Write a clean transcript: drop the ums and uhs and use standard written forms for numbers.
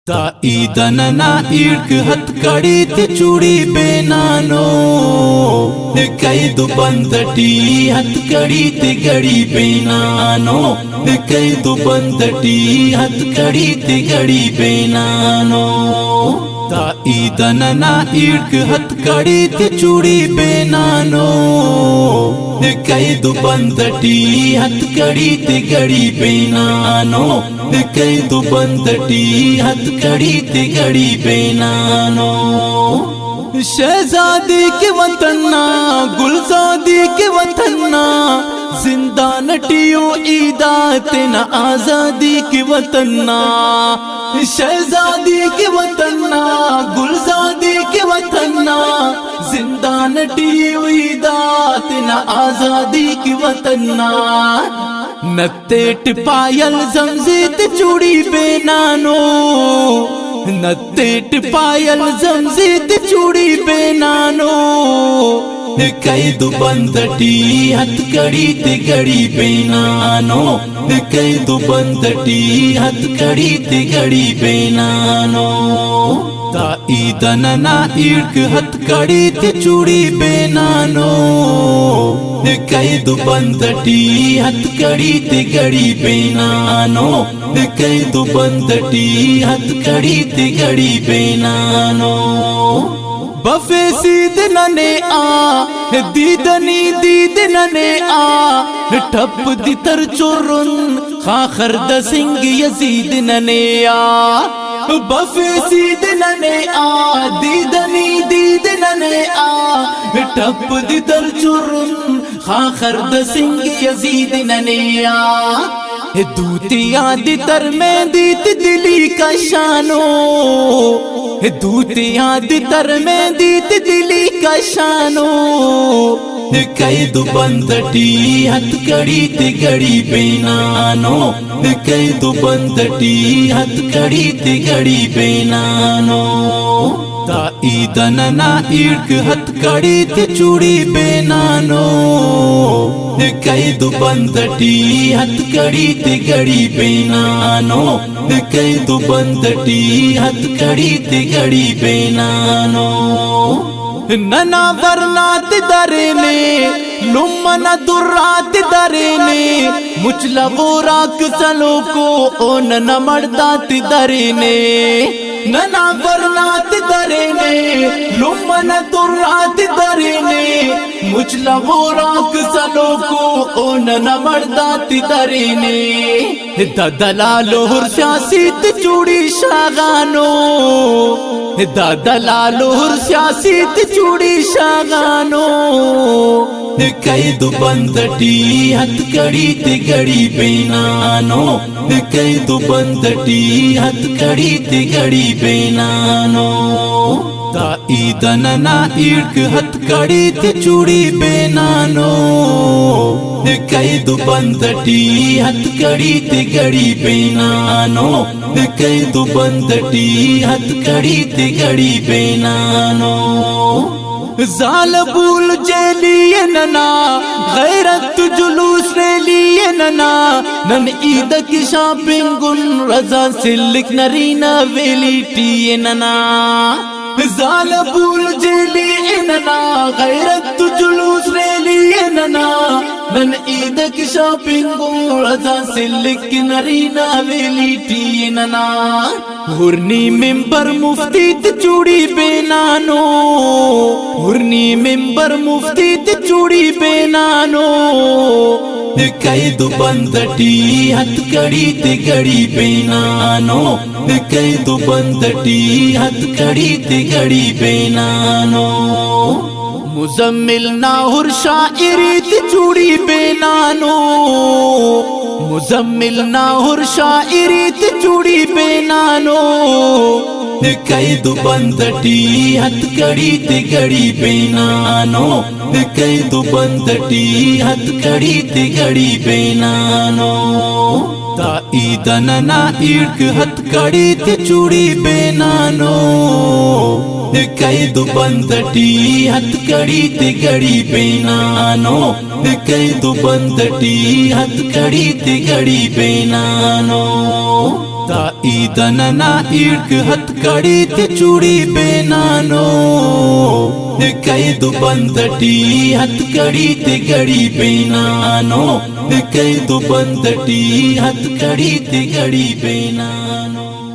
ताईदनना इर्क हथकड़ी ते चूड़ी बेनानो कैदु बंदटी हथकड़ी ते गड़ी बेनानो कैदु बंदटी हथकड़ी ते गड़ी बेनानो ताईदनना इर्क हथकड़ी ते चूड़ी बेनानो कैदु बंदटी हथकड़ी ते गड़ी बेनानो कैदु बंदटी हथकड़ी ते गड़ी बेनानो शहजादी के वतन्ना गुलजादी के वतन्ना जिंदा नटियो ईदा तेना आजादी के वतन्ना शहजादी के वतन्ना गुलजादी के वतन्ना जिंदा नटियो ईदा तेना आजादी के वतन्ना नत्ते पायल जमजीत चूड़ी बेनानो नत्ते पायल जमजीत चूड़ी बेनानो कैदु बंदटी हथकड़ी ते गड़ी बेनानो कैदु बंदटी हथकड़ी ते गड़ी बेनानो ताईदनना इर्क हथकड़ी ते चूड़ी बेनानो कैदु बंदटी हथकड़ी ते गड़ी बेनानो कैदु बंदटी हथकड़ी ते गड़ी बेनानो बफे सीद नने आ दीदनी दीद नने आ ठप दी तर चुरुन खाखर द सिंह यजीद नने आ बफे सीद नने आ दीदनी दीद नने आ ठप दी तर चुरुन खाखर द सिंह यजीद नने आ दूती आदि तर में दीत दिली का शानो दूती आदि तर में दीत दिली का शानो कैदु बंदटी हथकड़ी ते गड़ी बेनानो कैदु बंदटी हथकड़ी ते गड़ी बेनानो ताईदनना इर्क हथकड़ी ते चूड़ी बेनानो कैदु बंदटी हथकड़ी ते गड़ी बेनानो कैदु बंदटी हथकड़ी ते गड़ी बेनानो नना वरनात दरे ने लुम्मना दुर्रात दरे ने मुचला वो राक सलो को ओ नना मर्दात दरे ने नना वरनात दरे ने लुम्मना दुर्रात दरे ने मुचला वो राक सलो को ओ नना मर्दात दरे ने दलालो हुरस्यासीत चूड़ी शागानो दलालो हुरस्यासीत चूड़ी शागानो कैदु बंदटी हथकड़ी ते गड़ी बेनानो कैदु बंदटी हथकड़ी ते गड़ी बेनानो ताईदनना इर्क हथकड़ी ते चूड़ी बेनानो कैदु बंदटी हथकड़ी ते गड़ी बेनानो कैदु बंदटी हथकड़ी ते गड़ी बेनानो जाल बूल जेलिए नना गैरत जुलूस रे लिए नना नन ईद की शॉपिंग गुन रजा सिल्क नरीना वेलिटी नना जाल बूल जेलिए नना गैरत जुलूस रे लिए नना नन ईद की शॉपिंग गुन रजा सिल्क नरीना वेलिटी नना हुरनी मिंबर मुफ्ती ते चूड़ी बेनानो हुरनी मिंबर मुफ्ती ते चूड़ी बेनानो कैदु बंदटी हथकड़ी ते गड़ी बेनानो कैदु बंदटी हथकड़ी ते गड़ी बेनानो मुजम्मिल नाहुर शायरी ते चूड़ी बेनानो मुजम्मिल नाहुर शायरी ते चूड़ी बेनानो कैदु बंदटी हथकड़ी ते गड़ी बेनानो कैदु बंदटी हथकड़ी ते गड़ी बेनानो ताईदनना इर्क हथकड़ी ते चूड़ी बेनानो कैदु बंदटी हथकड़ी ते गड़ी बेनानो कैदु बंदटी हथकड़ी ते गड़ी बेनानो। ता ईदनना ईड़क हथकड़ी ते चूड़ी बेनानो कैदु बंदटी हथकड़ी ते गड़ी बेनानो कैदु बंदटी हथकड़ी ते गड़ी बेनानो।